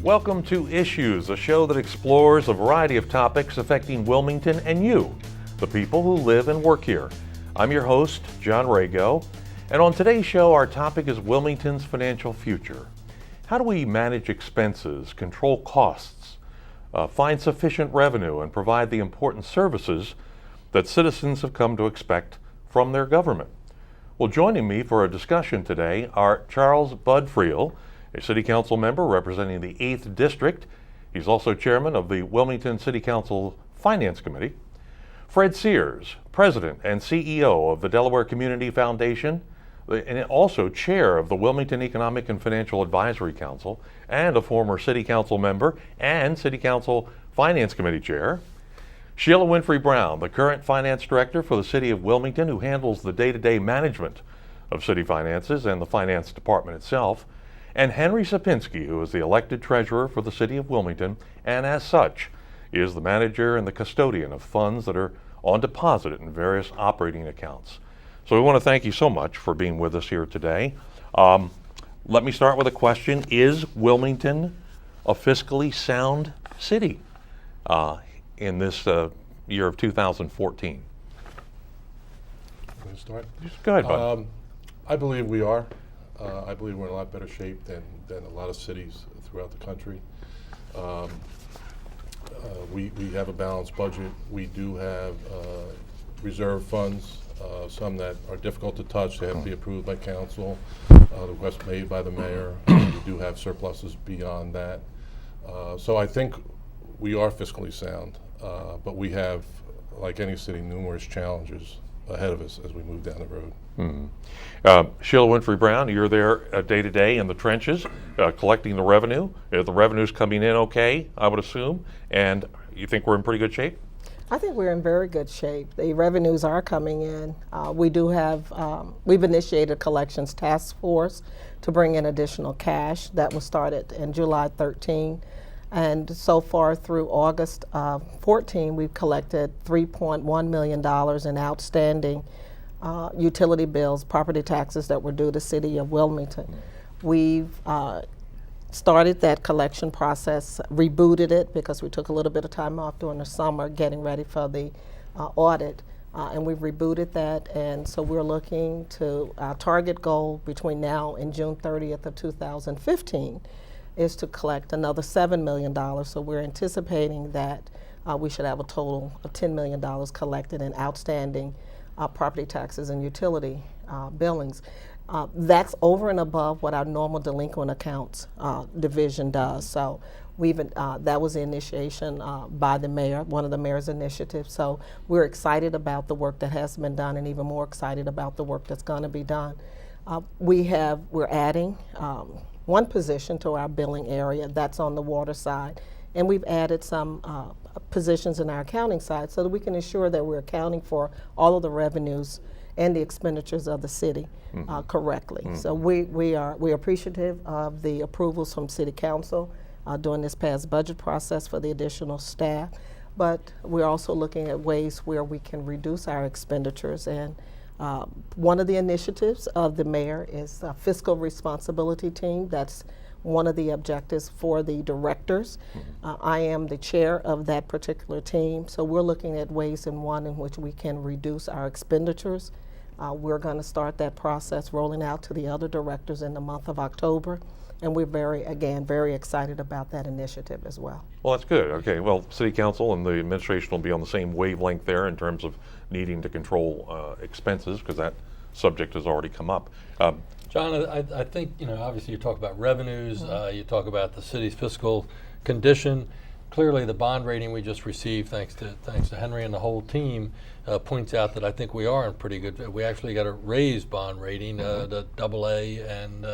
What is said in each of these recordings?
Welcome to Issues, a show that explores a variety of topics affecting Wilmington and you, the people who live and work here. I'm your host, John Rago, and on today's show, our topic is Wilmington's financial future. How do we manage expenses, control costs, find sufficient revenue, and provide the important services that citizens have come to expect from their government? Well, joining me for a discussion today are Charles Bud Freel, a City Council member representing the 8th District. He's also chairman of the Wilmington City Council Finance Committee. Fred Sears, president and CEO of the Delaware Community Foundation, and also chair of the Wilmington Economic and Financial Advisory Council, and a former City Council member and City Council Finance Committee chair. Sheila Winfrey-Brown, the current finance director for the City of Wilmington, who handles the day-to-day management of city finances and the finance department itself. And Henry Supinski, who is the elected treasurer for the City of Wilmington, and as such is the manager and the custodian of funds that are on deposit in various operating accounts. So we want to thank you so much for being with us here today. Let me start with a question. Is Wilmington a fiscally sound city in this year of 2014? Can I start? Just go ahead, bud. I believe we are. I believe we're in a lot better shape than a lot of cities throughout the country. We have a balanced budget. We do have reserve funds, some that are difficult to touch. They have to be approved by council. The request made by the mayor. We do have surpluses beyond that. So I think we are fiscally sound, but we have, like any city, numerous challenges ahead of us as we move down the road. Sheila Winfrey-Brown, you're there day to day in the trenches, collecting the revenue. The revenue's coming in okay, I would assume, and you think we're in pretty good shape? I think we're in very good shape. The revenues are coming in. We do have, we've initiated a collections task force to bring in additional cash. That was started in July 13. And so far through August 14, we've collected $3.1 million in outstanding utility bills, property taxes that were due to the City of Wilmington. We've started that collection process, rebooted it because we took a little bit of time off during the summer getting ready for the audit, and we've rebooted that, and so we're looking to our target goal between now and June 30th of 2015 is to collect another $7 million, so we're anticipating that we should have a total of $10 million collected in outstanding property taxes and utility billings. That's over and above what our normal delinquent accounts division does. So that was the initiation by the mayor, one of the mayor's initiatives. So we're excited about the work that has been done and even more excited about the work that's going to be done. We're adding one position to our billing area, that's on the water side. And we've added some positions in our accounting side so that we can ensure that we're accounting for all of the revenues and the expenditures of the city correctly. So we're appreciative of the approvals from City Council during this past budget process for the additional staff, but we're also looking at ways where we can reduce our expenditures. And one of the initiatives of the mayor is a fiscal responsibility team. That's one of the objectives for the directors. I am the chair of that particular team, so we're looking at ways in which we can reduce our expenditures. We're going to start that process rolling out to the other directors in the month of October, and we're very excited about that initiative as well. Well, that's good. Okay, well, City Council and the administration will be on the same wavelength there in terms of needing to control expenses, because that subject has already come up. John, I think, obviously you talk about revenues, you talk about the city's fiscal condition. Clearly the bond rating we just received, thanks to Henry and the whole team, points out that I think we are in pretty good, we actually got a raised bond rating, the AA, and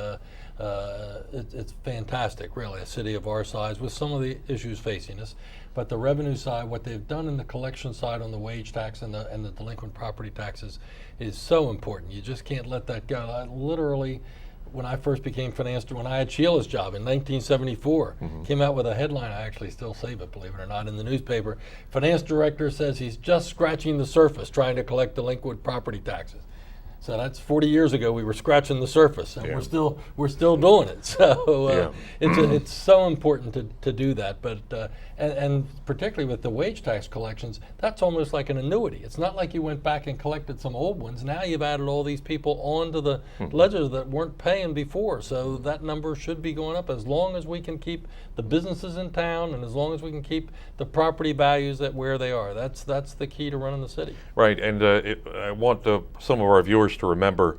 it's fantastic, really, a city of our size with some of the issues facing us. But the revenue side, what they've done in the collection side on the wage tax and the delinquent property taxes is so important. You just can't let that go. I literally, when I first became finance director, when I had Sheila's job in 1974, came out with a headline, I actually still save it, believe it or not, in the newspaper. Finance director says he's just scratching the surface trying to collect delinquent property taxes. So that's 40 years ago. We were scratching the surface, and Yeah. we're still doing it. So Yeah. it's so important to do that. But and particularly with the wage tax collections, that's almost like an annuity. It's not like you went back and collected some old ones. Now you've added all these people onto the ledger that weren't paying before. So that number should be going up as long as we can keep the businesses in town, and as long as we can keep the property values at where they are. That's the key to running the city. Right, and I want some of our viewers to remember,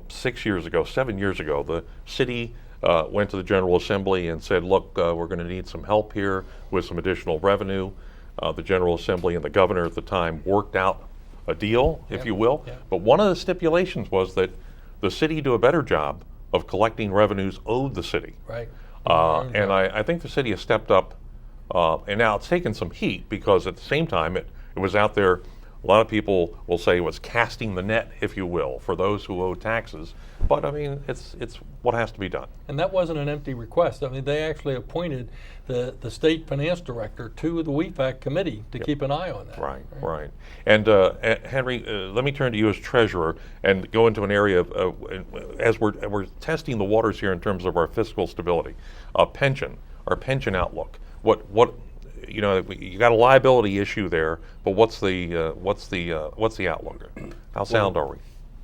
7 years ago, the city went to the General Assembly and said, look, we're going to need some help here with some additional revenue. The General Assembly and the governor at the time worked out a deal, if you will. Yep. But one of the stipulations was that the city do a better job of collecting revenues owed the city. Right. And I think the city has stepped up, and now it's taken some heat because at the same time it was out there. A lot of people will say it was casting the net, if you will, for those who owe taxes. But I mean, it's what has to be done. And that wasn't an empty request. I mean, they actually appointed the state finance director to the WIFAC committee to keep an eye on that. Right. And Henry, let me turn to you as treasurer and go into an area of, as we're testing the waters here in terms of our fiscal stability, our pension outlook. What you know, you got a liability issue there, but what's the outlook? How sound are we?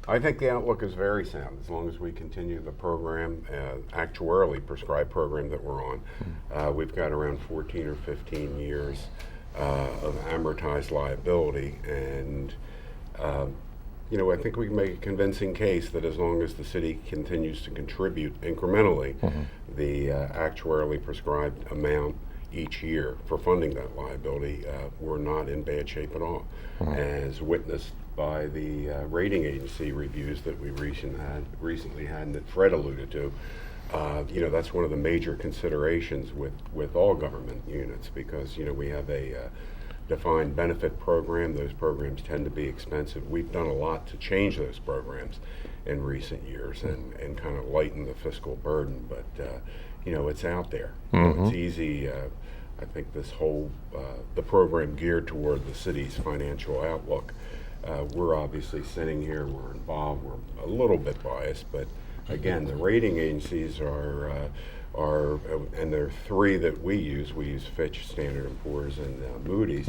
I think the outlook is very sound as long as we continue the program, actuarially prescribed program that we're on. We've got around 14 or 15 years of amortized liability, and you know, I think we can make a convincing case that as long as the city continues to contribute incrementally the actuarially prescribed amount each year for funding that liability, we're not in bad shape at all, as witnessed by the rating agency reviews that we recently had and that Fred alluded to. You know, that's one of the major considerations with all government units, because, you know, we have a defined benefit program. Those programs tend to be expensive. We've done a lot to change those programs in recent years and kind of lighten the fiscal burden, but you know, it's out there. You know, it's easy. I think this whole the program geared toward the city's financial outlook. We're obviously sitting here. We're involved. We're a little bit biased, but again, the rating agencies are, and there are three that we use. We use Fitch, Standard & Poor's, and Moody's,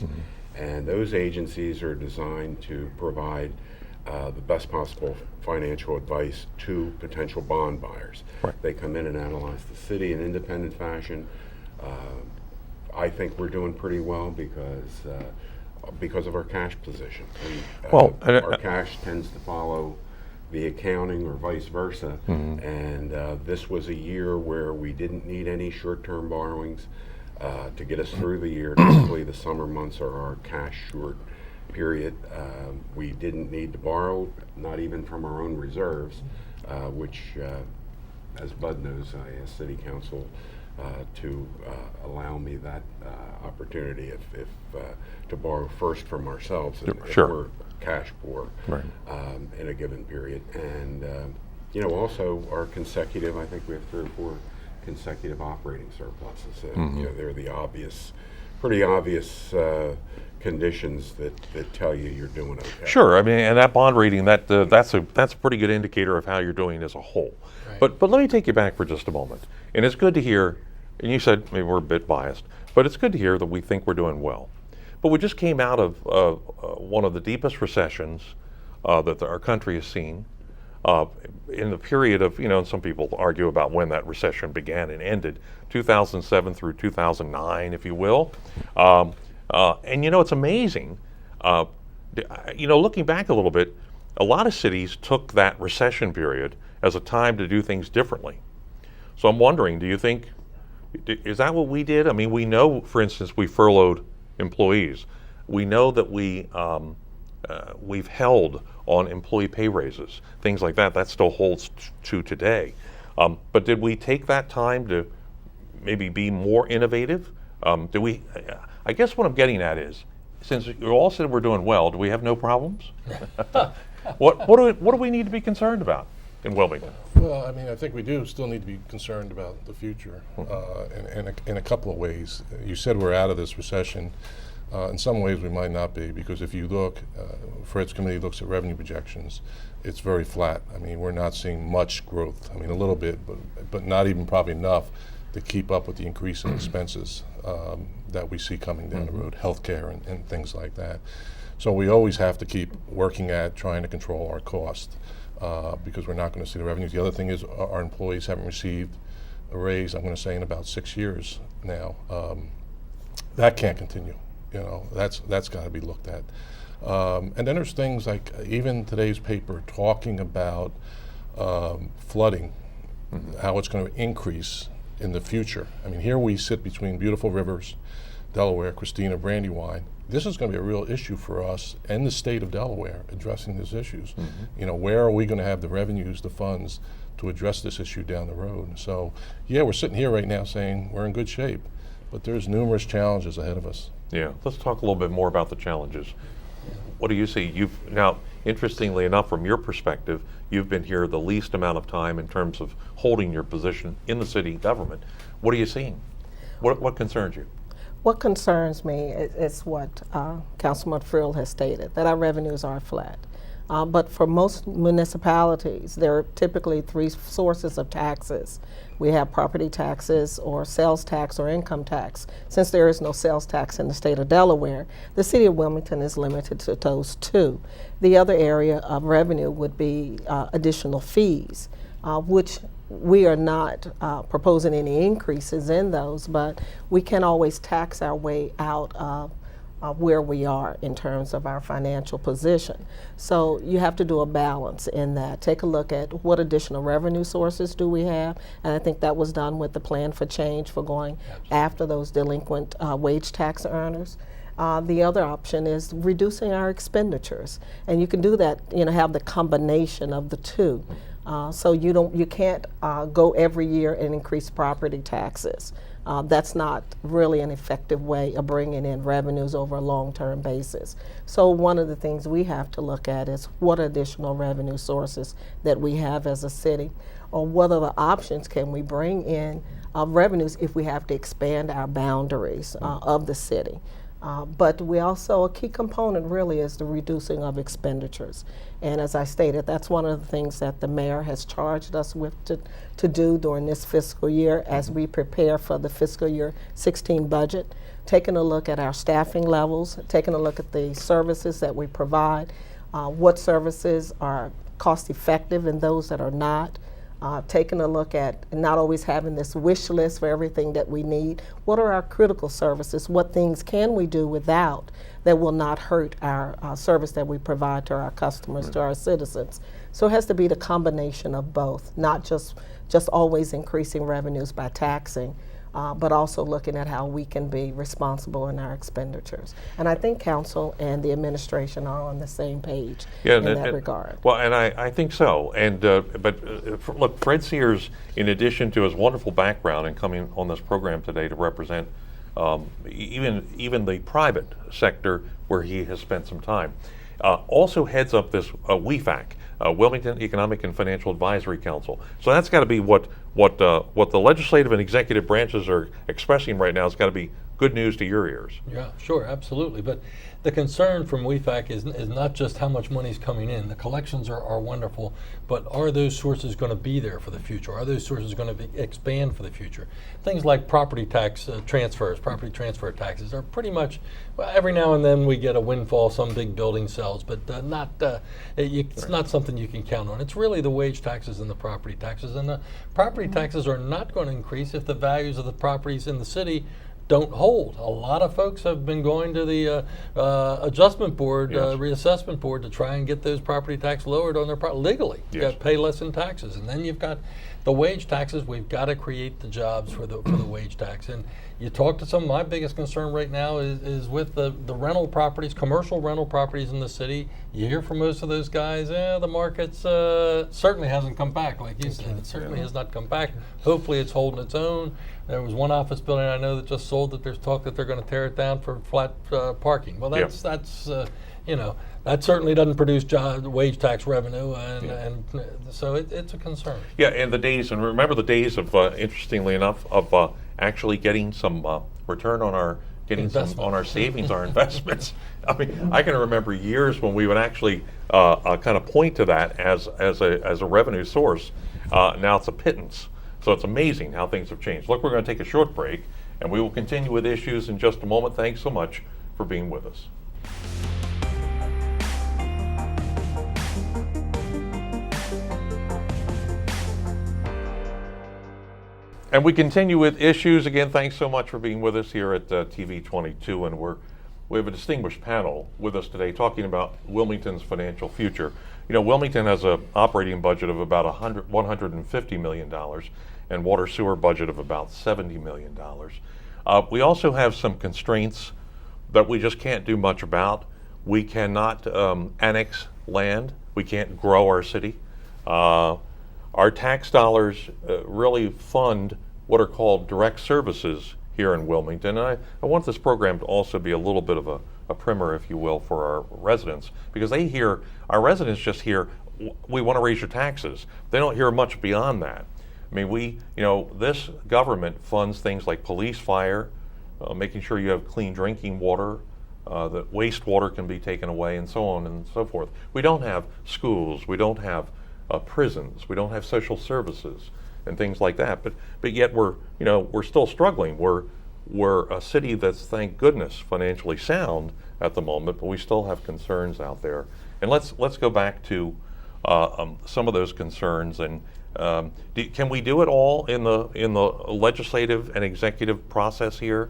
and those agencies are designed to provide the best possible financial advice to potential bond buyers. Right. They come in and analyze the city in independent fashion. I think we're doing pretty well because of our cash position. Our cash tends to follow the accounting or vice versa, and this was a year where we didn't need any short-term borrowings to get us through the year. Typically the summer months are our cash short period. We didn't need to borrow, not even from our own reserves, which, as Bud knows, I asked City Council to allow me that opportunity if to borrow first from ourselves if we're cash poor in a given period. And you know, also our consecutive, I think we have 3 or 4 consecutive operating surpluses. You know, they're the pretty obvious conditions that tell you you're doing okay. Sure, I mean, and that bond rating, that's a pretty good indicator of how you're doing as a whole. Right. But let me take you back for just a moment. And it's good to hear, and you said maybe we're a bit biased, but it's good to hear that we think we're doing well. But we just came out of one of the deepest recessions that our country has seen in the period of, you know, and some people argue about when that recession began and ended, 2007 through 2009, if you will. And, you know, it's amazing. You know, looking back a little bit, a lot of cities took that recession period as a time to do things differently. So I'm wondering, do you think, is that what we did? I mean, we know, for instance, we furloughed employees. We know that we've held on employee pay raises, things like that. That still holds to today. But did we take that time to maybe be more innovative? I guess what I'm getting at is, since you all said we're doing well, do we have no problems? What do we need to be concerned about in Wilmington? Well, I mean, I think we do still need to be concerned about the future in a couple of ways. You said we're out of this recession. In some ways, we might not be, because if you look, Fred's committee looks at revenue projections, it's very flat. I mean, we're not seeing much growth. I mean, a little bit, but not even probably enough to keep up with the increase in expenses that we see coming down the road, healthcare and things like that. So we always have to keep working at trying to control our cost because we're not going to see the revenues. The other thing is our employees haven't received a raise, I'm going to say, in about 6 years now. That can't continue. You know, that's got to be looked at. And then there's things like even today's paper talking about flooding, how it's going to increase in the future. I mean, here we sit between beautiful rivers, Delaware, Christina, Brandywine. This is going to be a real issue for us and the state of Delaware addressing these issues. You know, where are we going to have the revenues, the funds to address this issue down the road? So, yeah, we're sitting here right now saying we're in good shape, but there's numerous challenges ahead of us. Yeah, let's talk a little bit more about the challenges. What do you see? Now, interestingly enough, from your perspective, you've been here the least amount of time in terms of holding your position in the city government. What are you seeing? What concerns you? What concerns me is what Councilman Freel has stated, that our revenues are flat. But for most municipalities, there are typically three sources of taxes. We have property taxes or sales tax or income tax. Since there is no sales tax in the state of Delaware, the City of Wilmington is limited to those two. The other area of revenue would be additional fees, which we are not proposing any increases in those, but we can always tax our way out of where we are in terms of our financial position. So you have to do a balance in that. Take a look at what additional revenue sources do we have, and I think that was done with the plan for change for going after those delinquent wage tax earners. The other option is reducing our expenditures, and you can do that, you know, have the combination of the two. So you can't go every year and increase property taxes. That's not really an effective way of bringing in revenues over a long-term basis. So one of the things we have to look at is what additional revenue sources that we have as a city, or what other options can we bring in revenues if we have to expand our boundaries of the city. But we also, a key component really is the reducing of expenditures. And as I stated, that's one of the things that the mayor has charged us with to do during this fiscal year as we prepare for the fiscal year 16 budget, taking a look at our staffing levels, taking a look at the services that we provide, what services are cost effective and those that are not. Taking a look at not always having this wish list for everything that we need. What are our critical services? What things can we do without that will not hurt our service that we provide to our customers, to our citizens? So it has to be the combination of both, not just always increasing revenues by taxing, but also looking at how we can be responsible in our expenditures. And I think council and the administration are on the same page in that regard. Well, and I think so. And look, Fred Sears, in addition to his wonderful background and coming on this program today to represent even the private sector where he has spent some time, also heads up this WEFAC, Wilmington Economic and Financial Advisory Council. So that's got to be what the legislative and executive branches are expressing right now. It's got to be good news to your ears. Yeah, sure, absolutely. But the concern from WEFAC is not just how much money is coming in. The collections are wonderful, but are those sources going to be there for the future? Are those sources going to expand for the future? Things like property tax transfers, property transfer taxes are pretty much, well, every now and then we get a windfall, some big building sells, but it's not something you can count on. It's really the wage taxes and the property taxes. And the property taxes are not going to increase if the values of the properties in the city don't hold. A lot of folks have been going to the adjustment board, reassessment board, to try and get those property tax lowered on their legally. You've got to pay less in taxes, and then you've got the wage taxes. We've got to create the jobs for the wage tax. And you talk to some of my biggest concern right now is with the rental properties, commercial rental properties in the city. You hear from most of those guys, the market's certainly hasn't come back, like you said. It certainly has not come back. Hopefully it's holding its own. There was one office building I know that just sold that there's talk that they're going to tear it down for flat parking. Well, that's that certainly doesn't produce wage tax revenue, and so it's a concern. Yeah, and remember the days of, interestingly enough, of actually getting some return on our getting some Investment. on our savings, our investments. I mean, I can remember years when we would actually kind of point to that as a revenue source. Now it's a pittance. So it's amazing how things have changed. Look, we're going to take a short break, and we will continue with issues in just a moment. Thanks so much for being with us. And we continue with issues. Again, thanks so much for being with us here at TV 22. And we have a distinguished panel with us today talking about Wilmington's financial future. You know, Wilmington has an operating budget of about $150 million and water sewer budget of about $70 million. We also have some constraints that we just can't do much about. We cannot annex land. We can't grow our city. Our tax dollars really fund what are called direct services here in Wilmington. And I want this program to also be a little bit of a primer, if you will, for our residents, because our residents just hear, we want to raise your taxes. They don't hear much beyond that. I mean, this government funds things like police, fire, making sure you have clean drinking water, that wastewater can be taken away, and so on and so forth. We don't have schools, we don't have prisons, we don't have social services and things like that. But yet we're still struggling. We're a city that's, thank goodness, financially sound at the moment, but we still have concerns out there. And let's go back to some of those concerns. And can we do it all in the legislative and executive process here?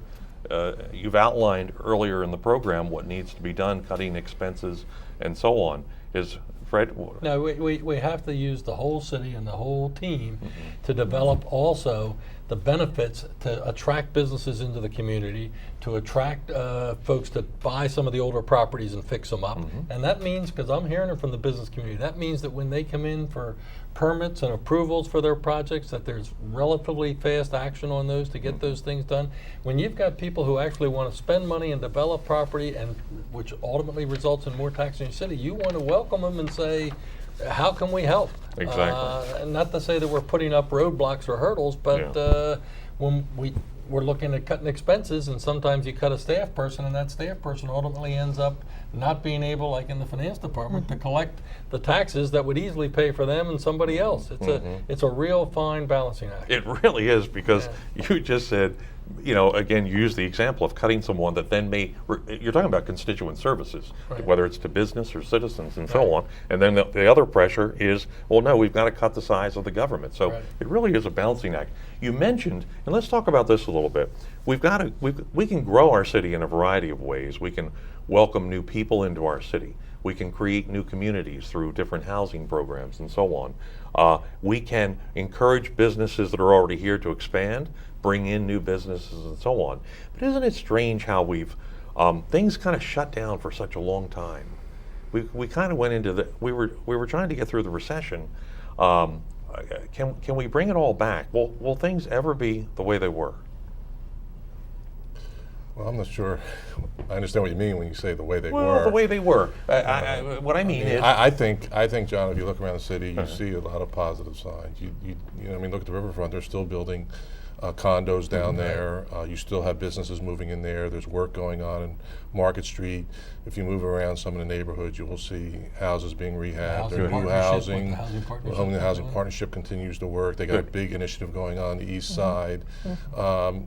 You've outlined earlier in the program what needs to be done, cutting expenses and so on. Is Fred? No, we have to use the whole city and the whole team to develop also the benefits to attract businesses into the community, to attract folks to buy some of the older properties and fix them up. And that means, because I'm hearing it from the business community, that means that when they come in for permits and approvals for their projects, that there's relatively fast action on those to get those things done. When you've got people who actually want to spend money and develop property, and which ultimately results in more tax in your city, you want to welcome them and say, how can we help? Exactly. And not to say that we're putting up roadblocks or hurdles, but when we're looking at cutting expenses, and sometimes you cut a staff person, and that staff person ultimately ends up not being able, like in the finance department, to collect the taxes that would easily pay for them and somebody else. It's a real fine balancing act. It really is, because you just said, again, you use the example of cutting someone that then you're talking about constituent services, whether it's to business or citizens and so on. And then the other pressure is, well, no, we've got to cut the size of the government. So it really is a balancing act. You mentioned, and let's talk about this a little bit. We can grow our city in a variety of ways. We can welcome new people into our city. We can create new communities through different housing programs and so on. We can encourage businesses that are already here to expand, bring in new businesses and so on. But isn't it strange how things kind of shut down for such a long time? We kind of went into we were trying to get through the recession. Can we bring it all back? Will things ever be the way they were? Well, I'm not sure. I understand what you mean when you say the way they were. Well, the way they were. What I mean is, I think, John, if you look around the city, you see a lot of positive signs. Look at the riverfront. They're still building condos down there. You still have businesses moving in there. There's work going on in Market Street. If you move around some of the neighborhoods, you will see houses being rehabbed. There are new housing. The housing partnership continues to work. They got a big initiative going on the east side.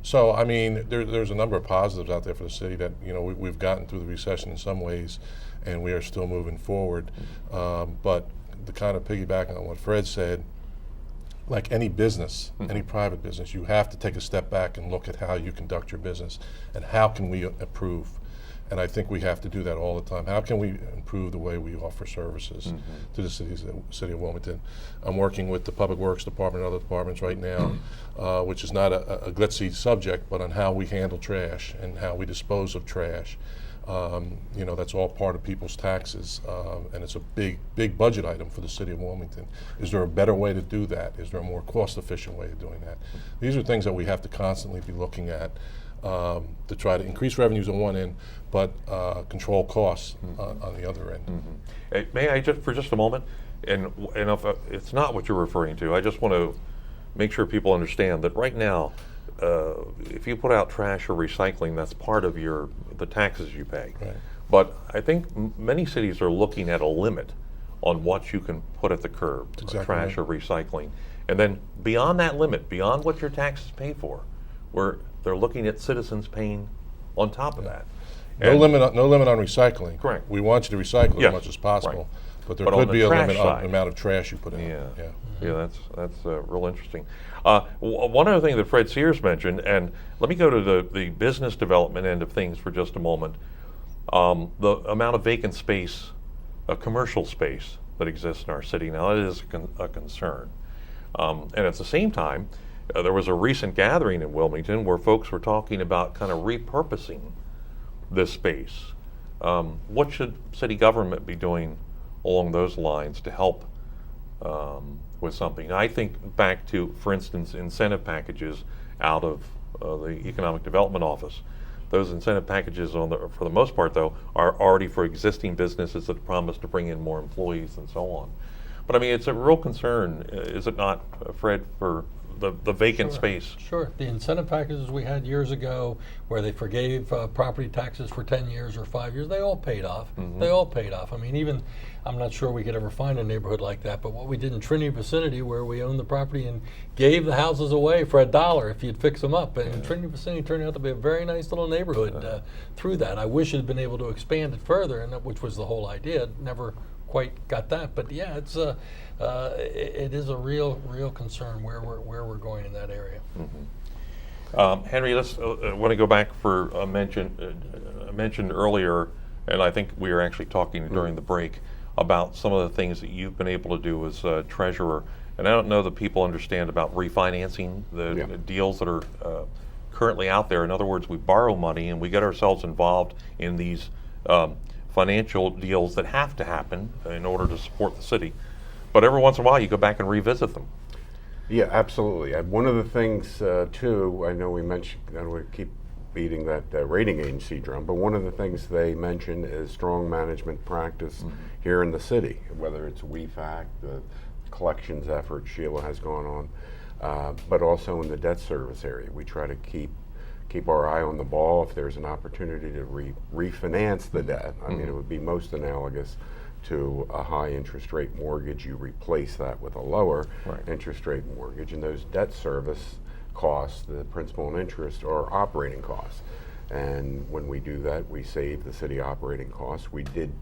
So, I mean, there's a number of positives out there for the city that, we've gotten through the recession in some ways, and we are still moving forward. But to kind of piggyback on what Fred said, like any business, any private business, you have to take a step back and look at how you conduct your business and how can we improve. And I think we have to do that all the time. How can we improve the way we offer services to the city of Wilmington? I'm working with the Public Works Department and other departments right now, which is not a glitzy subject, but on how we handle trash and how we dispose of trash. That's all part of people's taxes, and it's a big budget item for the city of Wilmington. Is there a better way to do that? Is there a more cost-efficient way of doing that? These are things that we have to constantly be looking at to try to increase revenues on one end, but control costs on the other end. May I just, for just a moment, and if it's not what you're referring to, I just want to make sure people understand that right now, if you put out trash or recycling, that's part of the taxes you pay. Right. But I think many cities are looking at a limit on what you can put at the curb, Exactly trash right. or recycling. And then beyond that limit, beyond what your taxes pay for, where they're looking at citizens paying on top of that. No And- limit on recycling. Correct. We want you to recycle Yes, as much as possible, right. but there But on could the be a trash limit on side. the amount of trash you put in. Yeah, that's real interesting. One other thing that Fred Sears mentioned, and let me go to the business development end of things for just a moment. The amount of vacant space, commercial space that exists in our city now, it is a concern. And at the same time, there was a recent gathering in Wilmington where folks were talking about kind of repurposing this space. What should city government be doing along those lines to help with something? I think back to, for instance, incentive packages out of the Economic Development Office. Those incentive packages, for the most part, though, are already for existing businesses that promise to bring in more employees and so on. But I mean, it's a real concern, is it not, Fred, for the vacant space? Sure. The incentive packages we had years ago where they forgave property taxes for 10 years or 5 years, they all paid off. They all paid off. I mean, even, I'm not sure we could ever find a neighborhood like that, but what we did in Trinity vicinity where we owned the property and gave the houses away for $1 if you'd fix them up. And Trinity vicinity turned out to be a very nice little neighborhood through that. I wish it had been able to expand it further, and which was the whole idea. Never quite got that, but yeah, it's it is a real concern where we're going in that area. Henry, let's want to go back for a mentioned earlier, and I think we were actually talking during the break about some of the things that you've been able to do as treasurer. And I don't know that people understand about refinancing the deals that are currently out there. In other words, we borrow money and we get ourselves involved in these financial deals that have to happen in order to support the city. But every once in a while, you go back and revisit them. Yeah, absolutely. One of the things, too, I know we mentioned, I don't want to keep beating that rating agency drum, but one of the things they mention is strong management practice here in the city, whether it's WEFAC, the collections effort Sheila has gone on, but also in the debt service area. We try to keep our eye on the ball. If there's an opportunity to refinance the debt, I mean, it would be most analogous to a high interest rate mortgage. You replace that with a lower interest rate mortgage, and those debt service costs, the principal and interest, are operating costs. And when we do that, we save the city operating costs. We did,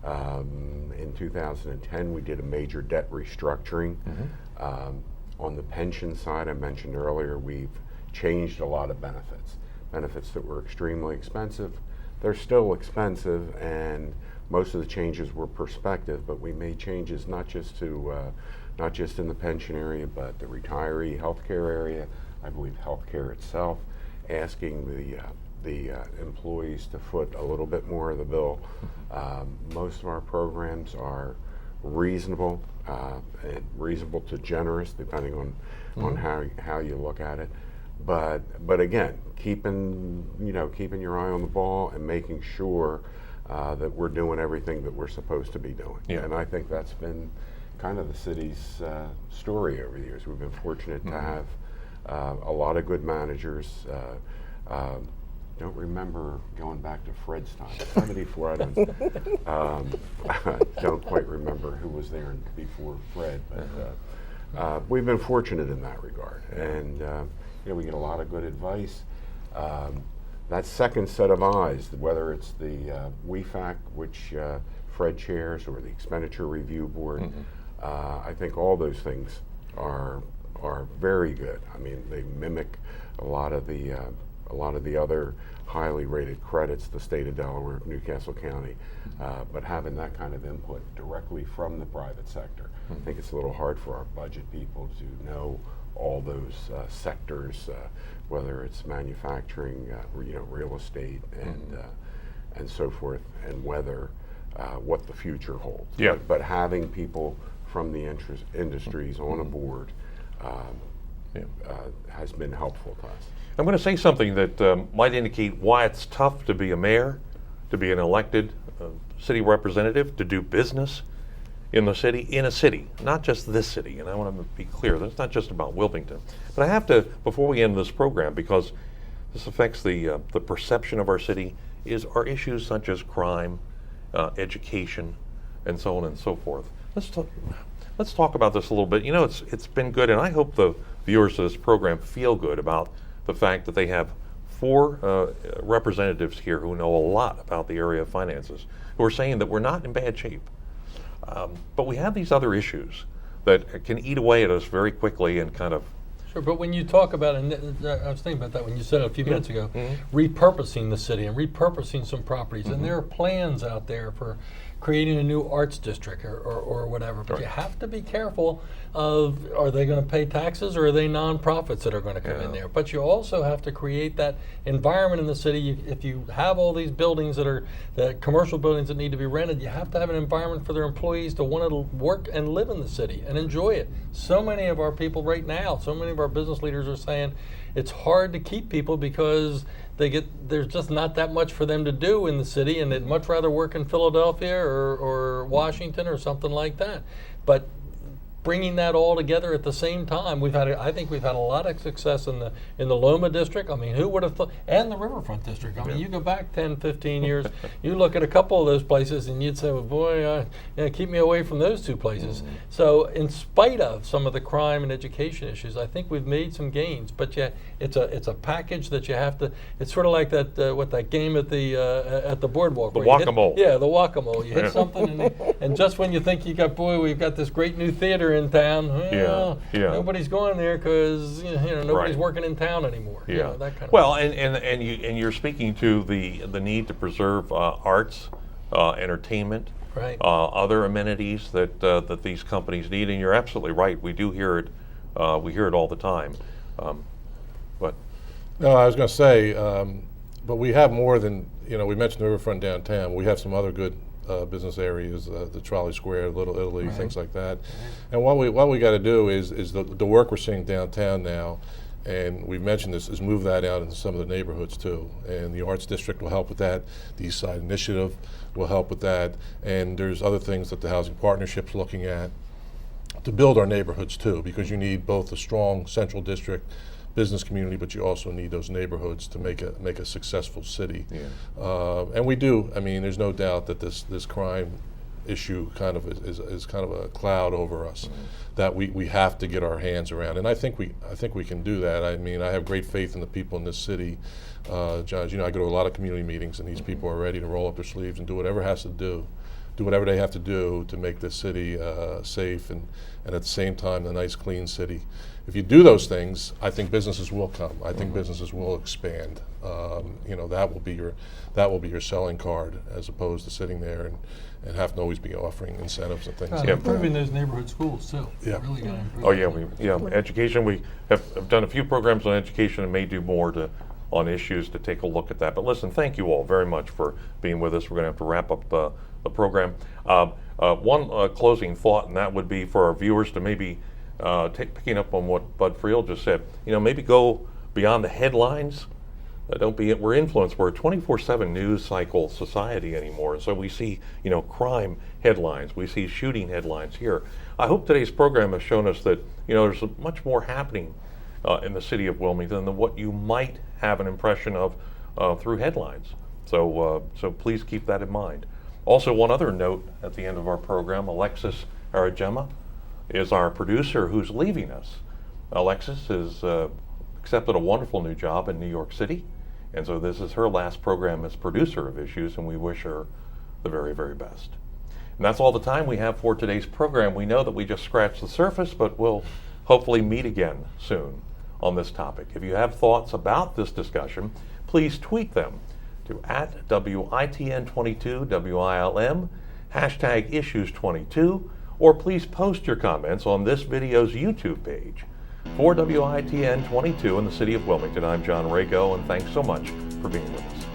in 2010, we did a major debt restructuring. On the pension side, I mentioned earlier, we've changed a lot of benefits that were extremely expensive. They're still expensive, and most of the changes were prospective, but we made changes not just in the pension area, but the retiree healthcare area. I believe healthcare itself, asking the employees to foot a little bit more of the bill. Most of our programs are reasonable and reasonable to generous, depending on how you look at it. But again, keeping your eye on the ball and making sure that we're doing everything that we're supposed to be doing. Yeah. And I think that's been kind of the city's story over the years. We've been fortunate to have a lot of good managers. Don't remember going back to Fred's time. 74, I don't quite remember who was there before Fred, but we've been fortunate in that regard. And we get a lot of good advice. That second set of eyes, whether it's the WEFAC, which Fred chairs, or the Expenditure Review Board, I think all those things are very good. I mean, they mimic a lot of the other highly rated credits, the state of Delaware, Newcastle County, but having that kind of input directly from the private sector. I think it's a little hard for our budget people to know all those sectors, whether it's manufacturing, real estate, and so forth, and whether what the future holds. Yeah. But having people from the industries on a board has been helpful to us. I'm going to say something that might indicate why it's tough to be a mayor, to be an elected city representative, to do business in the city, in a city, not just this city. And I want to be clear, that's not just about Wilmington. But I have to, before we end this program, because this affects the perception of our city, are issues such as crime, education, and so on and so forth. Let's talk about this a little bit. You know, it's been good, and I hope the viewers of this program feel good about the fact that they have 4 representatives here who know a lot about the area of finances, who are saying that we're not in bad shape. But we have these other issues that can eat away at us very quickly and kind of. Sure, but when you talk about, and I was thinking about that when you said it a few minutes ago, repurposing the city and repurposing some properties, and there are plans out there for creating a new arts district or whatever, but you have to be careful of, are they going to pay taxes or are they nonprofits that are going to come in there? But you also have to create that environment in the city. If you have all these buildings that are the commercial buildings that need to be rented, you have to have an environment for their employees to want to work and live in the city and enjoy it. So many of our people right now, so many of our business leaders are saying it's hard to keep people because there's just not that much for them to do in the city, and they'd much rather work in Philadelphia or Washington or something like that. But bringing that all together at the same time, I think we've had a lot of success in the Loma district. I mean, who would have thought? And the Riverfront district. I mean, you go back 10, 15 years, you look at a couple of those places, and you'd say, well, boy, keep me away from those 2 places. So, in spite of some of the crime and education issues, I think we've made some gains. But yeah, it's a package that you have to. It's sort of like that game at the boardwalk. The whack-a-mole. The whack-a-mole. You hit something, and just when you think we've got this great new theater in town. Nobody's going there because nobody's working in town anymore. That kind of thing. And you're speaking to the need to preserve arts, entertainment, other amenities that these companies need. And you're absolutely right. We do hear it. We hear it all the time. But no, I was going to say, but we have more than we mentioned the Riverfront downtown. We have some other good business areas, the Trolley Square, Little Italy, things like that. And what we got to do is the work we're seeing downtown now, and we've mentioned this, is move that out into some of the neighborhoods too. And the Arts District will help with that. The East Side Initiative will help with that. And there's other things that the Housing Partnership's looking at to build our neighborhoods too, because you need both a strong central district business community, but you also need those neighborhoods to make a successful city. And we do. I mean, there's no doubt that this crime issue kind of is kind of a cloud over us that we have to get our hands around. And I think we can do that. I mean, I have great faith in the people in this city. John, I go to a lot of community meetings, and these people are ready to roll up their sleeves and do whatever they have to do to make this city safe and at the same time a nice, clean city. If you do those things, I think businesses will come. I think businesses will expand. That will be your selling card, as opposed to sitting there and having to always be offering incentives and things. Improving those neighborhood schools too. Yeah. Really improve. Education. We have done a few programs on education and may do more on issues to take a look at that. But listen, thank you all very much for being with us. We're going to have to wrap up the program. One closing thought, and that would be for our viewers to maybe picking up on what Bud Freel just said. Maybe go beyond the headlines. We're influenced. We're a 24/7 news cycle society anymore, and so we see crime headlines. We see shooting headlines here. I hope today's program has shown us that there's much more happening in the city of Wilmington than what you might have an impression of through headlines. So please keep that in mind. Also, one other note at the end of our program: Alexis Arajema is our producer who's leaving us. Alexis has accepted a wonderful new job in New York City, and so this is her last program as producer of Issues, and we wish her the very, very best. And that's all the time we have for today's program. We know that we just scratched the surface, but we'll hopefully meet again soon on this topic. If you have thoughts about this discussion, please tweet them to @WITN22 WILM, #Issues22, or please post your comments on this video's YouTube page. For WITN 22 in the City of Wilmington, I'm John Rago, and thanks so much for being with us.